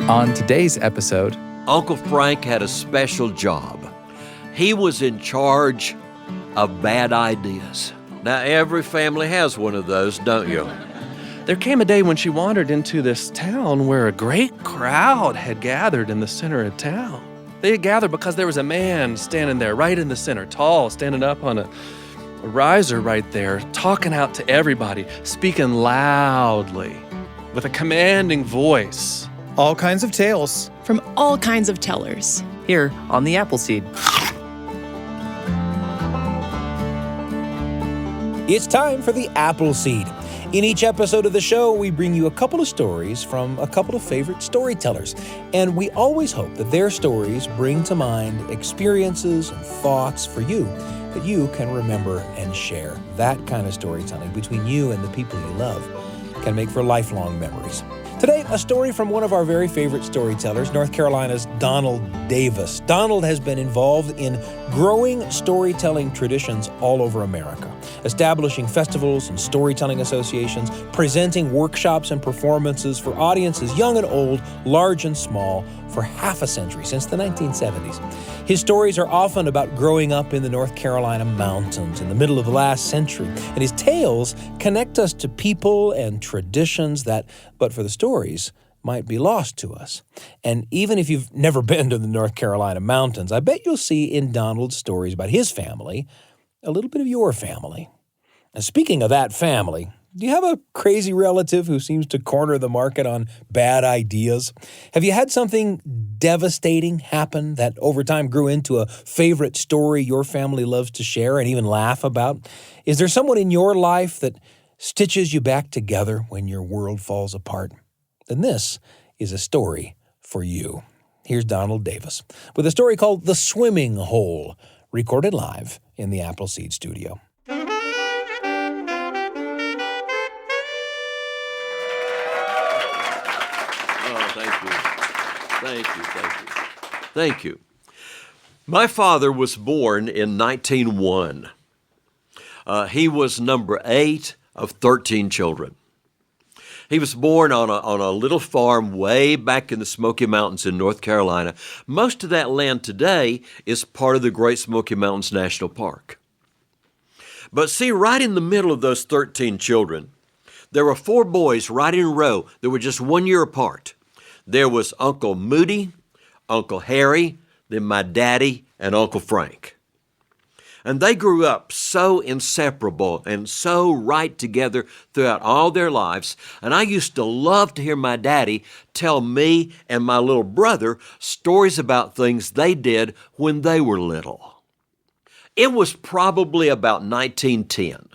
On today's episode, Uncle Frank had a special job. He was in charge of bad ideas. Now, every family has one of those, don't you? There came a day when she wandered into this town where a great crowd had gathered in the center of town. They had gathered because there was a man standing there right in the center, tall, standing up on a riser right there, talking out to everybody, speaking loudly with a commanding voice. all kinds of tales. From all kinds of tellers. Here on the Appleseed. It's time for the Appleseed. In each episode of the show, we bring you a couple of stories from a couple of favorite storytellers. And we always hope that their stories bring to mind experiences and thoughts for you that you can remember and share. That kind of storytelling between you and the people you love can make for lifelong memories. Today, a story from one of our very favorite storytellers, North Carolina's Donald Davis. Donald has been involved in growing storytelling traditions all over America, establishing festivals and storytelling associations, presenting workshops and performances for audiences young and old, large and small, for half a century, since the 1970s. His stories are often about growing up in the North Carolina mountains in the middle of the last century, and his tales connect us to people and traditions that, but for the stories, might be lost to us. And even if you've never been to the North Carolina mountains, I bet you'll see in Donald's stories about his family a little bit of your family. And speaking of that family, do you have a crazy relative who seems to corner the market on bad ideas? Have you had something devastating happen that over time grew into a favorite story your family loves to share and even laugh about? Is there someone in your life that stitches you back together when your world falls apart? Then this is a story for you. Here's Donald Davis with a story called The Swimming Hole, recorded live in the Appleseed studio. Thank you. My father was born in 1901. He was number 8 of 13 children. He was born on a little farm way back in the Smoky Mountains in North Carolina. Most of that land today is part of the Great Smoky Mountains National Park. But see, right in the middle of those 13 children, there were 4 boys right in a row that were just 1 year apart. There was Uncle Moody, Uncle Harry, then my daddy, and Uncle Frank. And they grew up so inseparable and so right together throughout all their lives. And I used to love to hear my daddy tell me and my little brother stories about things they did when they were little. It was probably about 1910.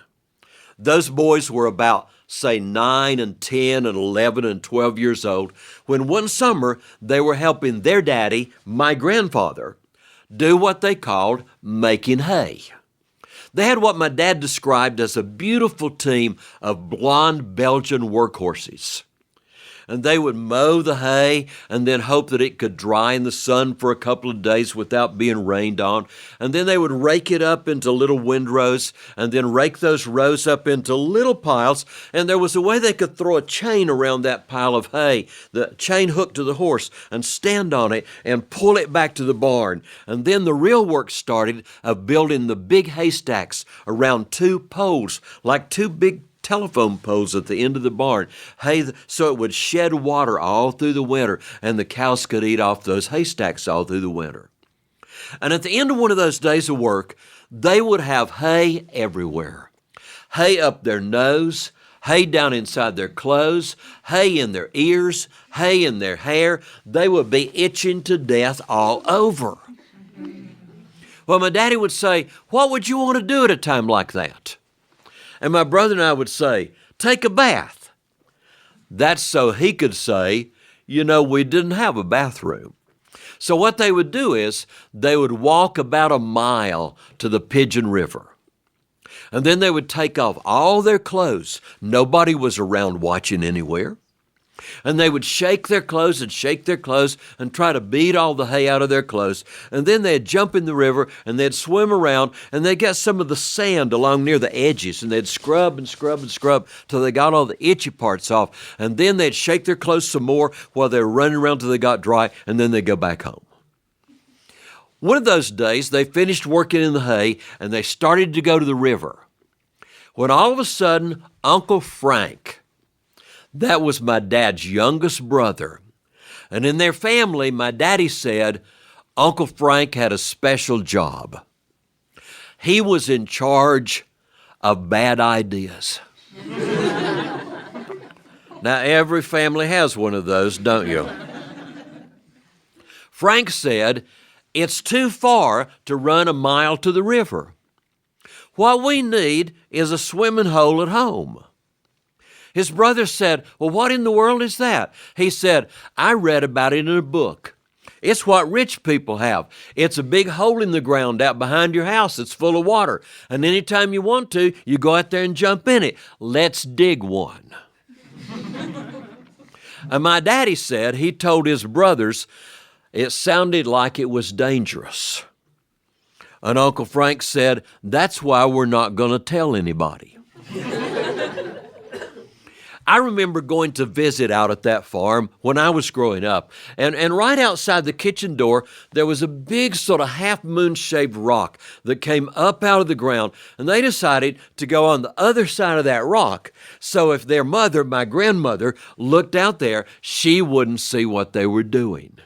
Those boys were about, say, 9 and 10 and 11 and 12 years old, when one summer they were helping their daddy, my grandfather, do what they called making hay. They had what my dad described as a beautiful team of blonde Belgian workhorses. And they would mow the hay and then hope that it could dry in the sun for a couple of days without being rained on. And then they would rake it up into little windrows and then rake those rows up into little piles. And there was a way they could throw a chain around that pile of hay, the chain hooked to the horse, and stand on it and pull it back to the barn. And then the real work started of building the big haystacks around 2 poles, like 2 big telephone poles at the end of the barn, hay, so it would shed water all through the winter, and the cows could eat off those haystacks all through the winter. And at the end of one of those days of work, they would have hay everywhere. Hay up their nose, hay down inside their clothes, hay in their ears, hay in their hair. They would be itching to death all over. Well, my daddy would say, "What would you want to do at a time like that?" And my brother and I would say, "Take a bath." That's so he could say, we didn't have a bathroom. So what they would do is they would walk about a mile to the Pigeon River. And then they would take off all their clothes. Nobody was around watching anywhere. And they would shake their clothes and try to beat all the hay out of their clothes. And then they'd jump in the river and they'd swim around and they'd get some of the sand along near the edges and they'd scrub till they got all the itchy parts off. And then they'd shake their clothes some more while they were running around till they got dry, and then they'd go back home. One of those days, they finished working in the hay and they started to go to the river, when all of a sudden, Uncle Frank, that was my dad's youngest brother, and in their family, my daddy said Uncle Frank had a special job. He was in charge of bad ideas. Now, every family has one of those, don't you? Frank said, it's too far to run a mile to the river. What we need is a swimming hole at home. His brother said, well, what in the world is that? He said, I read about it in a book. It's what rich people have. It's a big hole in the ground out behind your house that's full of water. And anytime you want to, you go out there and jump in it. Let's dig one. And my daddy said he told his brothers it sounded like it was dangerous. And Uncle Frank said, that's why we're not going to tell anybody. I remember going to visit out at that farm when I was growing up. And right outside the kitchen door, there was a big sort of half-moon-shaped rock that came up out of the ground. And they decided to go on the other side of that rock. So if their mother, my grandmother, looked out there, she wouldn't see what they were doing.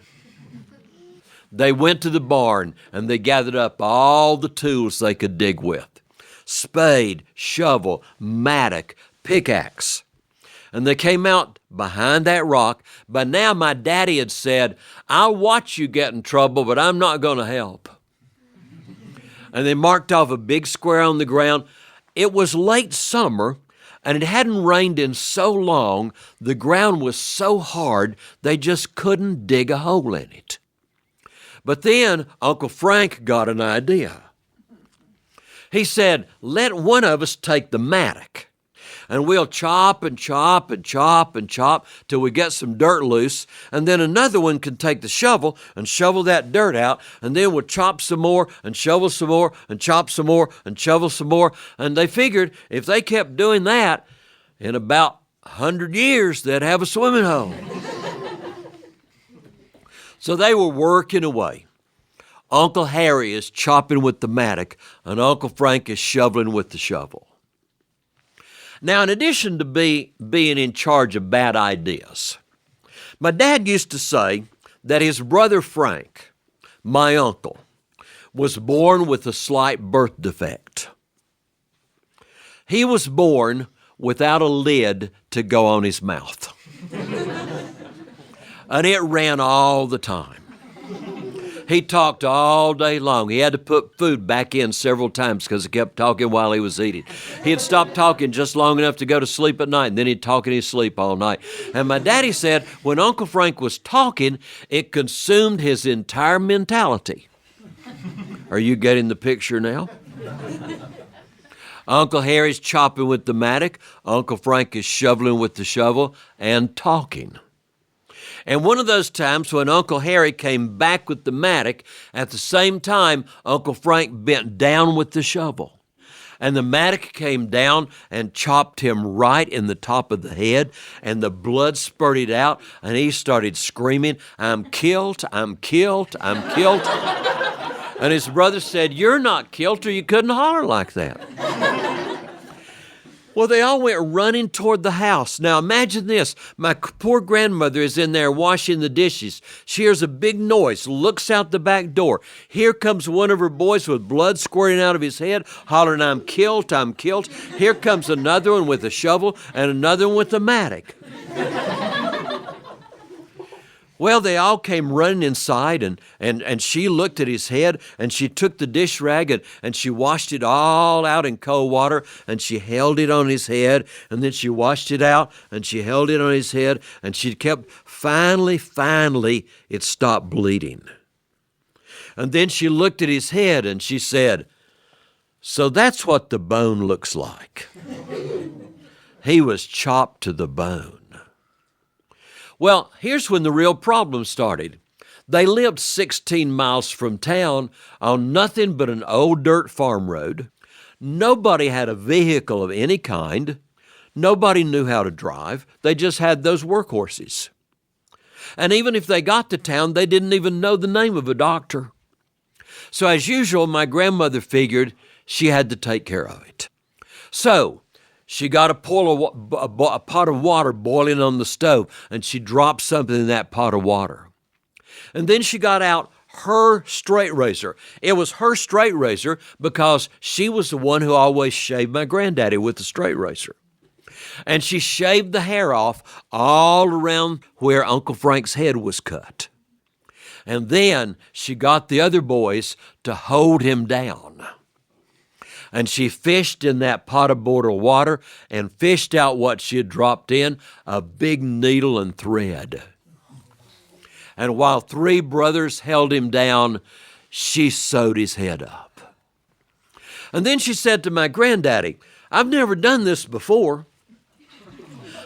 They went to the barn and they gathered up all the tools they could dig with. Spade, shovel, mattock, pickaxe. And they came out behind that rock. By now my daddy had said, I'll watch you get in trouble, but I'm not going to help. And they marked off a big square on the ground. It was late summer, and it hadn't rained in so long, the ground was so hard, they just couldn't dig a hole in it. But then Uncle Frank got an idea. He said, let one of us take the mattock, and we'll chop and chop and chop and chop till we get some dirt loose, and then another one can take the shovel and shovel that dirt out, and then we'll chop some more and shovel some more and chop some more and shovel some more. And they figured if they kept doing that, in about 100 years, they'd have a swimming hole. So they were working away. Uncle Harry is chopping with the mattock, and Uncle Frank is shoveling with the shovel. Now, in addition to being in charge of bad ideas, my dad used to say that his brother Frank, my uncle, was born with a slight birth defect. He was born without a lid to go on his mouth. And it ran all the time. He talked all day long. He had to put food back in several times because he kept talking while he was eating. He'd stop talking just long enough to go to sleep at night, and then he'd talk in his sleep all night. And my daddy said when Uncle Frank was talking, it consumed his entire mentality. Are you getting the picture now? Uncle Harry's chopping with the mattock. Uncle Frank is shoveling with the shovel and talking. And one of those times when Uncle Harry came back with the mattock, at the same time, Uncle Frank bent down with the shovel. And the mattock came down and chopped him right in the top of the head, and the blood spurted out, and he started screaming, I'm killed, I'm killed, I'm killed. And his brother said, you're not killed, or you couldn't holler like that. Well, they all went running toward the house. Now, imagine this. My poor grandmother is in there washing the dishes. She hears a big noise, looks out the back door. Here comes one of her boys with blood squirting out of his head, hollering, I'm killed, I'm killed. Here comes another one with a shovel and another one with a mattock. Well, they all came running inside, and she looked at his head, and she took the dish rag, and she washed it all out in cold water, and she held it on his head, and then she washed it out, and she held it on his head, and she kept, finally, it stopped bleeding. And then she looked at his head, and she said, so that's what the bone looks like. He was chopped to the bone. Well, here's when the real problem started. They lived 16 miles from town on nothing but an old dirt farm road. Nobody had a vehicle of any kind. Nobody knew how to drive. They just had those workhorses. And even if they got to town, they didn't even know the name of a doctor. So as usual, my grandmother figured she had to take care of it. So she got a pot of water boiling on the stove, and she dropped something in that pot of water. And then she got out her straight razor. It was her straight razor because she was the one who always shaved my granddaddy with the straight razor. And she shaved the hair off all around where Uncle Frank's head was cut. And then she got the other boys to hold him down. And she fished in that pot of boiled water and fished out what she had dropped in, a big needle and thread. And while 3 brothers held him down, she sewed his head up. And then she said to my granddaddy, "I've never done this before.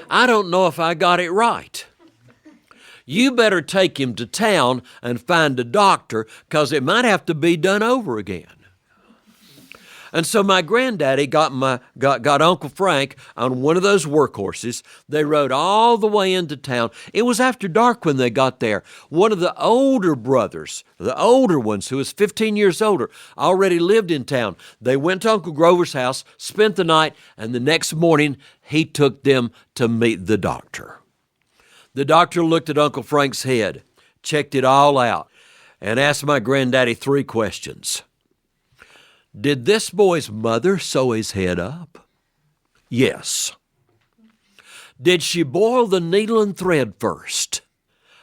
I don't know if I got it right. You better take him to town and find a doctor, because it might have to be done over again." And so my granddaddy got Uncle Frank on one of those workhorses. They rode all the way into town. It was after dark when they got there. One of the older brothers, the older ones, who was 15 years older, already lived in town. They went to Uncle Grover's house, spent the night, and the next morning he took them to meet the doctor. The doctor looked at Uncle Frank's head, checked it all out, and asked my granddaddy 3 questions. Did this boy's mother sew his head up? Yes. Did she boil the needle and thread first?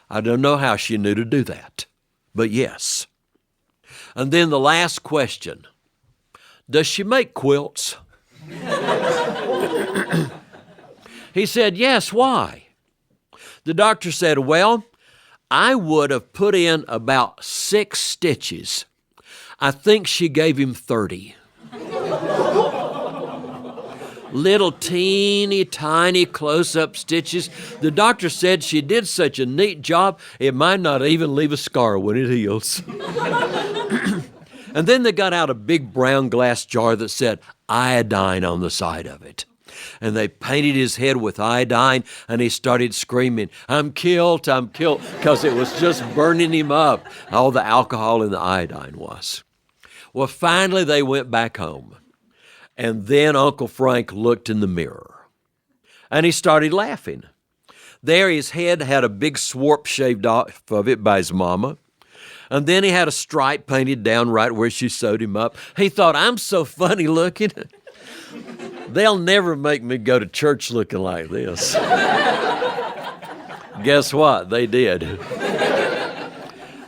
I don't know how she knew to do that, but yes. And then the last question, does she make quilts? He said, yes, why? The doctor said, well, I would have put in about 6 stitches. I think she gave him 30. Little teeny tiny close-up stitches. The doctor said she did such a neat job, it might not even leave a scar when it heals. And then they got out a big brown glass jar that said iodine on the side of it. And they painted his head with iodine, and he started screaming, I'm killed, because it was just burning him up. All the alcohol in the iodine was. Well, finally they went back home. And then Uncle Frank looked in the mirror. And he started laughing. There his head had a big swarp shaved off of it by his mama. And then he had a stripe painted down right where she sewed him up. He thought, I'm so funny looking. They'll never make me go to church looking like this. Guess what? They did.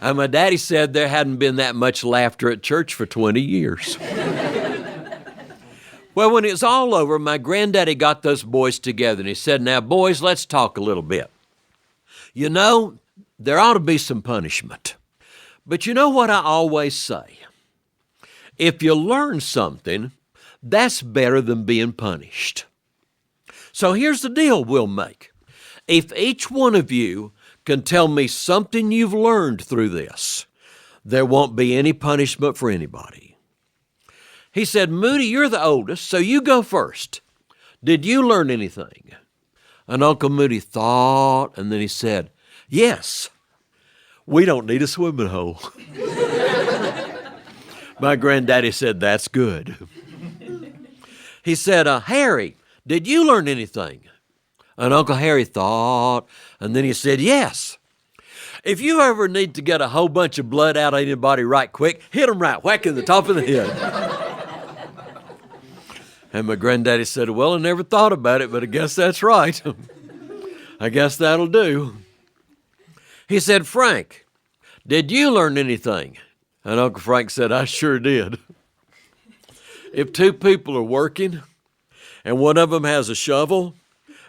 And my daddy said there hadn't been that much laughter at church for 20 years. Well, when it was all over, my granddaddy got those boys together and he said, now, boys, let's talk a little bit. You know, there ought to be some punishment. But you know what I always say? If you learn something, that's better than being punished. So here's the deal we'll make. If each one of you can tell me something you've learned through this, there won't be any punishment for anybody. He said, Moody, you're the oldest, so you go first. Did you learn anything? And Uncle Moody thought, and then he said, yes, we don't need a swimming hole. My granddaddy said, that's good. He said, Harry, did you learn anything? And Uncle Harry thought, and then he said, yes. If you ever need to get a whole bunch of blood out of anybody right quick, hit them right, whack in the top of the head. And my granddaddy said, well, I never thought about it, but I guess that's right. I guess that'll do. He said, Frank, did you learn anything? And Uncle Frank said, I sure did. If 2 people are working, and one of them has a shovel,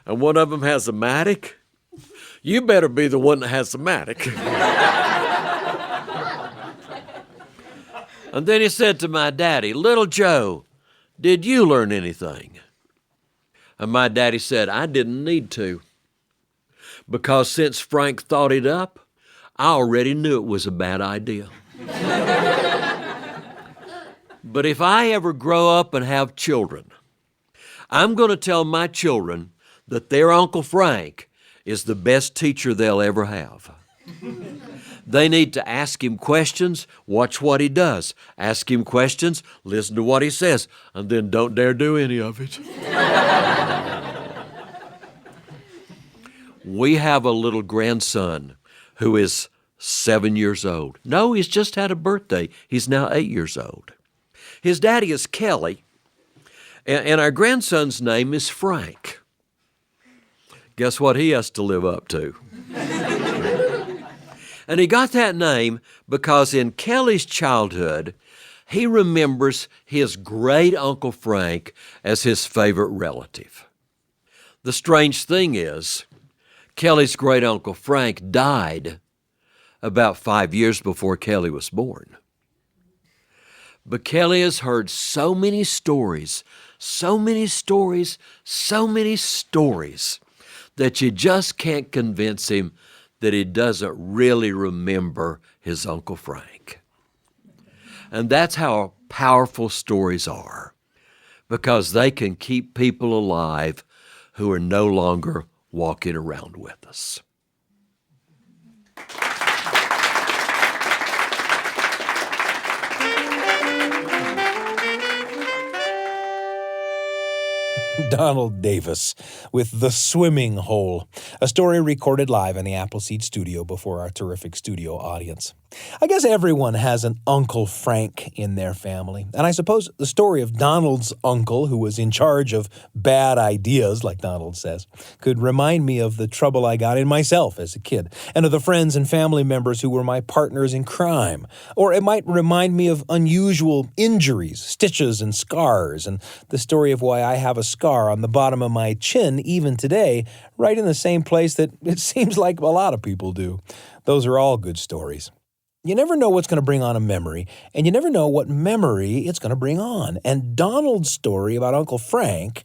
and one of them has a mattock, you better be the one that has the mattock. And then he said to my daddy, little Joe, did you learn anything? And my daddy said, I didn't need to. because since Frank thought it up, I already knew it was a bad idea. But if I ever grow up and have children, I'm going to tell my children that their Uncle Frank is the best teacher they'll ever have. They need to ask him questions, watch what he does. Ask him questions, listen to what he says, and then don't dare do any of it. We have a little grandson who is 7 years old. No, he's just had a birthday. He's now 8 years old. His daddy is Kelly, and our grandson's name is Frank. Guess what he has to live up to? And he got that name because in Kelly's childhood, he remembers his great Uncle Frank as his favorite relative. The strange thing is, Kelly's great Uncle Frank died about 5 years before Kelly was born. But Kelly has heard so many stories that you just can't convince him that he doesn't really remember his Uncle Frank. And that's how powerful stories are, because they can keep people alive who are no longer walking around with us. Donald Davis with The Swimming Hole, a story recorded live in the Appleseed studio before our terrific studio audience. I guess everyone has an Uncle Frank in their family, and I suppose the story of Donald's uncle, who was in charge of bad ideas, like Donald says, could remind me of the trouble I got in myself as a kid, and of the friends and family members who were my partners in crime. Or it might remind me of unusual injuries, stitches and scars, and the story of why I have a scar on the bottom of my chin even today, right in the same place that it seems like a lot of people do. Those are all good stories. You never know what's going to bring on a memory, and you never know what memory it's going to bring on. And Donald's story about Uncle Frank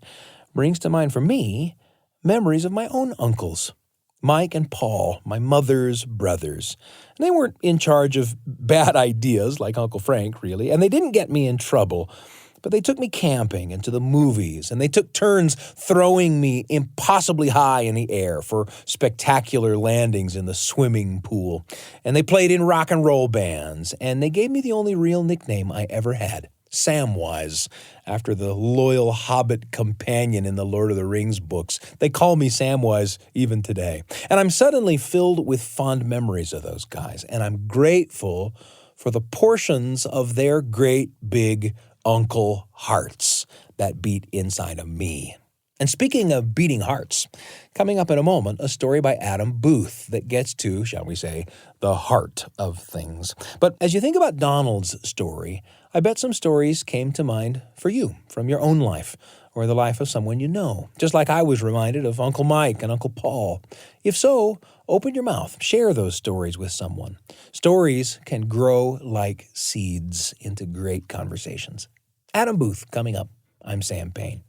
brings to mind for me memories of my own uncles, Mike and Paul, my mother's brothers. And they weren't in charge of bad ideas like Uncle Frank, really, and they didn't get me in trouble. But they took me camping and to the movies, and they took turns throwing me impossibly high in the air for spectacular landings in the swimming pool. And they played in rock and roll bands, and they gave me the only real nickname I ever had, Samwise, after the loyal hobbit companion in the Lord of the Rings books. They call me Samwise even today. And I'm suddenly filled with fond memories of those guys, and I'm grateful for the portions of their great big uncle hearts that beat inside of me. And speaking of beating hearts, coming up in a moment, a story by Adam Booth that gets to, shall we say, the heart of things. But as you think about Donald's story, I bet some stories came to mind for you from your own life or the life of someone you know, just like I was reminded of Uncle Mike and Uncle Paul. If so, open your mouth, share those stories with someone. Stories can grow like seeds into great conversations. Adam Booth coming up. I'm Sam Payne.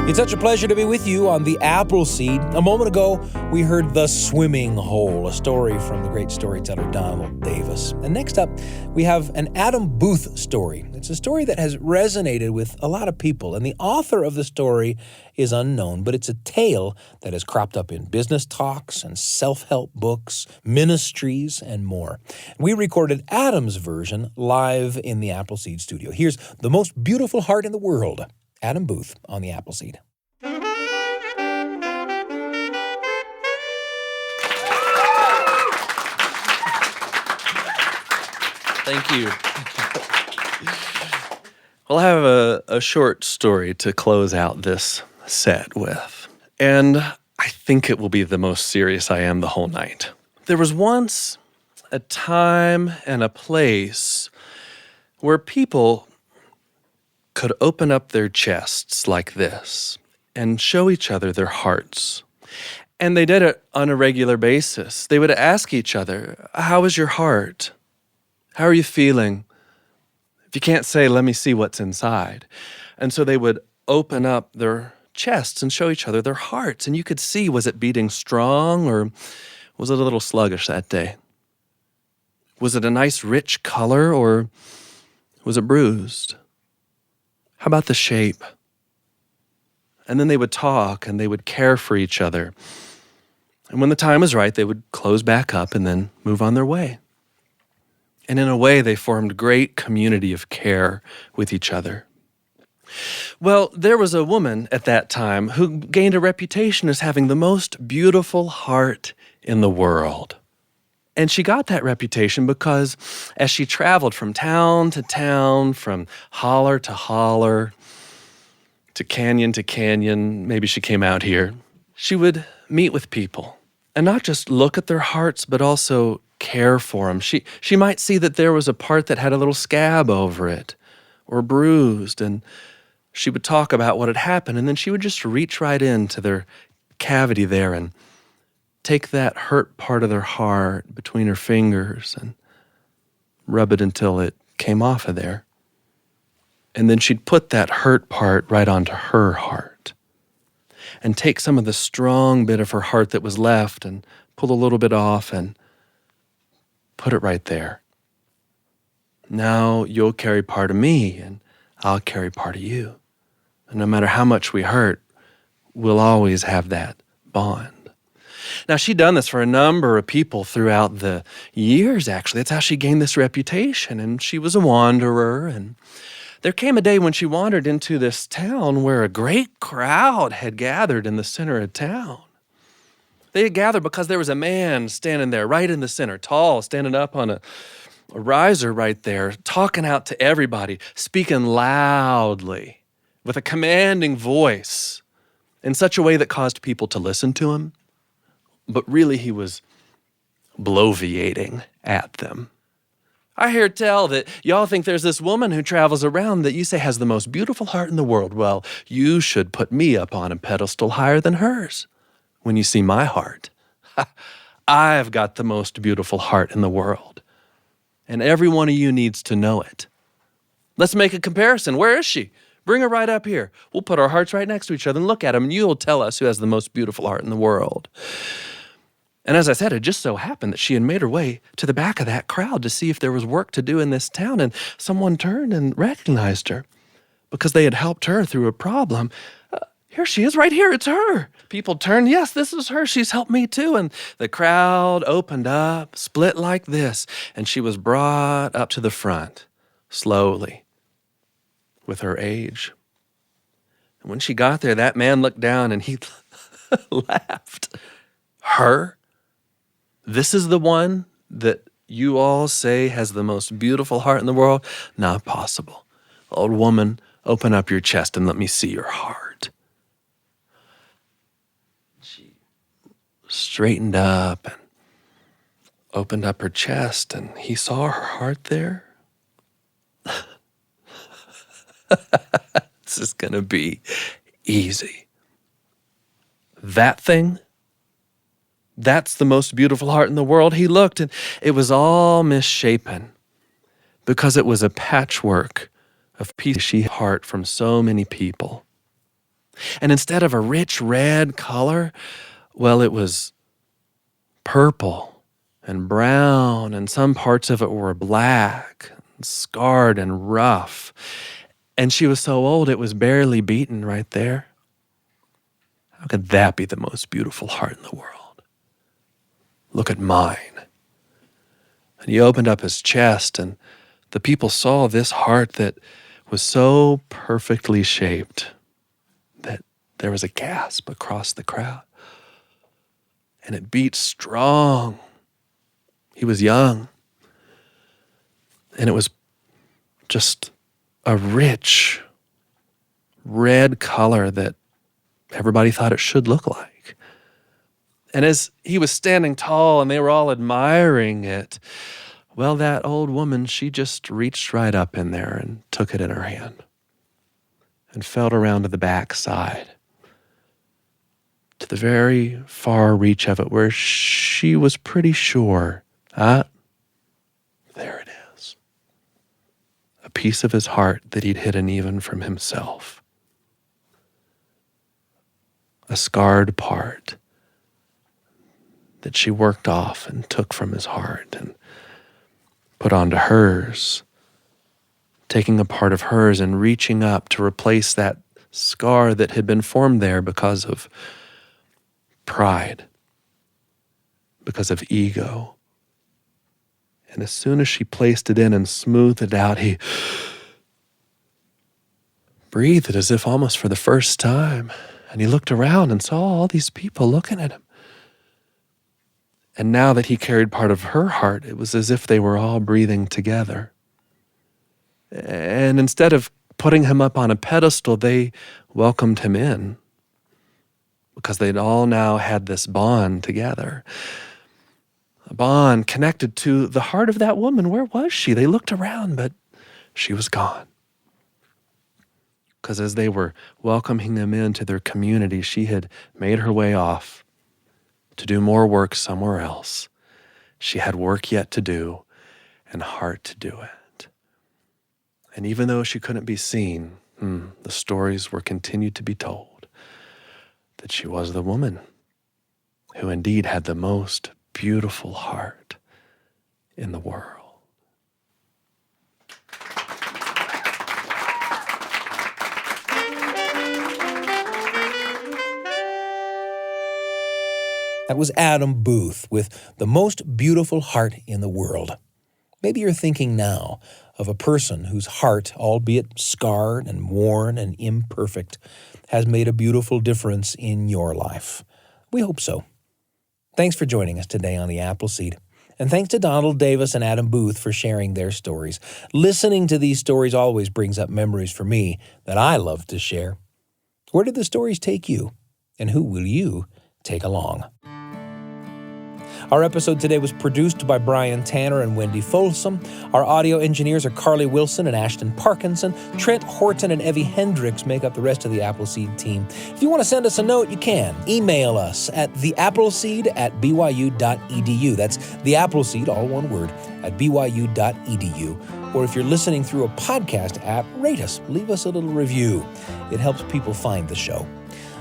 It's such a pleasure to be with you on the Appleseed. A moment ago, we heard The Swimming Hole, a story from the great storyteller Donald Davis. And next up, we have an Adam Booth story. It's a story that has resonated with a lot of people, and the author of the story is unknown, but it's a tale that has cropped up in business talks and self-help books, ministries, and more. We recorded Adam's version live in the Appleseed studio. Here's the most beautiful heart in the world, Adam Booth on the Appleseed. Thank you. Well, I have a short story to close out this set with, and I think it will be the most serious I am the whole night. There was once a time and a place where people could open up their chests like this and show each other their hearts. And they did it on a regular basis. They would ask each other, how is your heart? How are you feeling? If you can't say, let me see what's inside. And so they would open up their chests and show each other their hearts. And you could see, was it beating strong or was it a little sluggish that day? Was it a nice rich color or was it bruised? How about the shape? And then they would talk and they would care for each other. And when the time was right, they would close back up and then move on their way. And in a way, they formed great community of care with each other. Well, there was a woman at that time who gained a reputation as having the most beautiful heart in the world. And she got that reputation because as she traveled from town to town, from holler to holler, to canyon, maybe she came out here, she would meet with people and not just look at their hearts, but also care for them. She might see that there was a part that had a little scab over it or bruised, and she would talk about what had happened, and then she would just reach right into their cavity there and take that hurt part of their heart between her fingers and rub it until it came off of there. And then she'd put that hurt part right onto her heart and take some of the strong bit of her heart that was left and pull a little bit off and put it right there. Now you'll carry part of me and I'll carry part of you. And no matter how much we hurt, we'll always have that bond. Now, she'd done this for a number of people throughout the years, actually. That's how she gained this reputation. And she was a wanderer. And there came a day when she wandered into this town where a great crowd had gathered in the center of town. They had gathered because there was a man standing there right in the center, tall, standing up on a riser right there, talking out to everybody, speaking loudly with a commanding voice in such a way that caused people to listen to him. But really, he was bloviating at them. I hear tell that y'all think there's this woman who travels around that you say has the most beautiful heart in the world. Well, you should put me up on a pedestal higher than hers when you see my heart. I've got the most beautiful heart in the world. And every one of you needs to know it. Let's make a comparison. Where is she? Bring her right up here. We'll put our hearts right next to each other and look at them, and you'll tell us who has the most beautiful heart in the world. And as I said, it just so happened that she had made her way to the back of that crowd to see if there was work to do in this town, and someone turned and recognized her because they had helped her through a problem. Here she is right here. It's her. People turned. Yes, this is her. She's helped me too. And the crowd opened up, split like this, and she was brought up to the front slowly with her age. And when she got there, that man looked down and he laughed. Her? This is the one that you all say has the most beautiful heart in the world? Not possible. Old woman, open up your chest and let me see your heart. She straightened up and opened up her chest, and he saw her heart there. This is going to be easy. That thing? That's the most beautiful heart in the world. He looked, and it was all misshapen because it was a patchwork of pieces she heart from so many people. And instead of a rich red color, well, it was purple and brown, and some parts of it were black, and scarred and rough. And she was so old, it was barely beaten right there. How could that be the most beautiful heart in the world? Look at mine. And he opened up his chest, and the people saw this heart that was so perfectly shaped that there was a gasp across the crowd. And it beat strong. He was young. And it was just a rich red color that everybody thought it should look like. And as he was standing tall and they were all admiring it, well, that old woman, she just reached right up in there and took it in her hand and felt around to the back side to the very far reach of it where she was pretty sure, there it is. A piece of his heart that he'd hidden even from himself. A scarred part that she worked off and took from his heart and put onto hers, taking a part of hers and reaching up to replace that scar that had been formed there because of pride, because of ego. And as soon as she placed it in and smoothed it out, he breathed as if almost for the first time. And he looked around and saw all these people looking at him. And now that he carried part of her heart, it was as if they were all breathing together. And instead of putting him up on a pedestal, they welcomed him in because they'd all now had this bond together. A bond connected to the heart of that woman. Where was she? They looked around, but she was gone. Because as they were welcoming him into their community, she had made her way off to do more work somewhere else. She had work yet to do and heart to do it. And even though she couldn't be seen, the stories were continued to be told that she was the woman who indeed had the most beautiful heart in the world. That was Adam Booth with The Most Beautiful Heart in the World. Maybe you're thinking now of a person whose heart, albeit scarred and worn and imperfect, has made a beautiful difference in your life. We hope so. Thanks for joining us today on The Appleseed. And thanks to Donald Davis and Adam Booth for sharing their stories. Listening to these stories always brings up memories for me that I love to share. Where did the stories take you? And who will you take along? Our episode today was produced by Brian Tanner and Wendy Folsom. Our audio engineers are Carly Wilson and Ashton Parkinson. Trent Horton and Evie Hendricks make up the rest of the Appleseed team. If you want to send us a note, you can. Email us at theappleseed@byu.edu. That's the Appleseed, all one word, at byu.edu. Or if you're listening through a podcast app, rate us. Leave us a little review. It helps people find the show.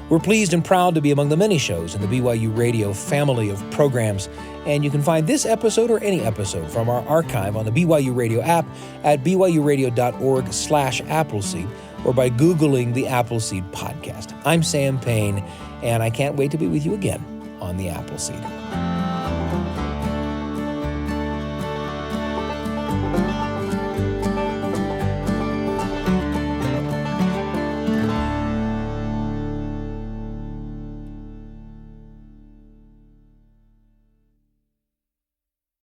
We're pleased and proud to be among the many shows in the BYU Radio family of programs, and you can find this episode or any episode from our archive on the BYU Radio app at byuradio.org/Appleseed or by Googling the Appleseed Podcast. I'm Sam Payne, and I can't wait to be with you again on the Appleseed.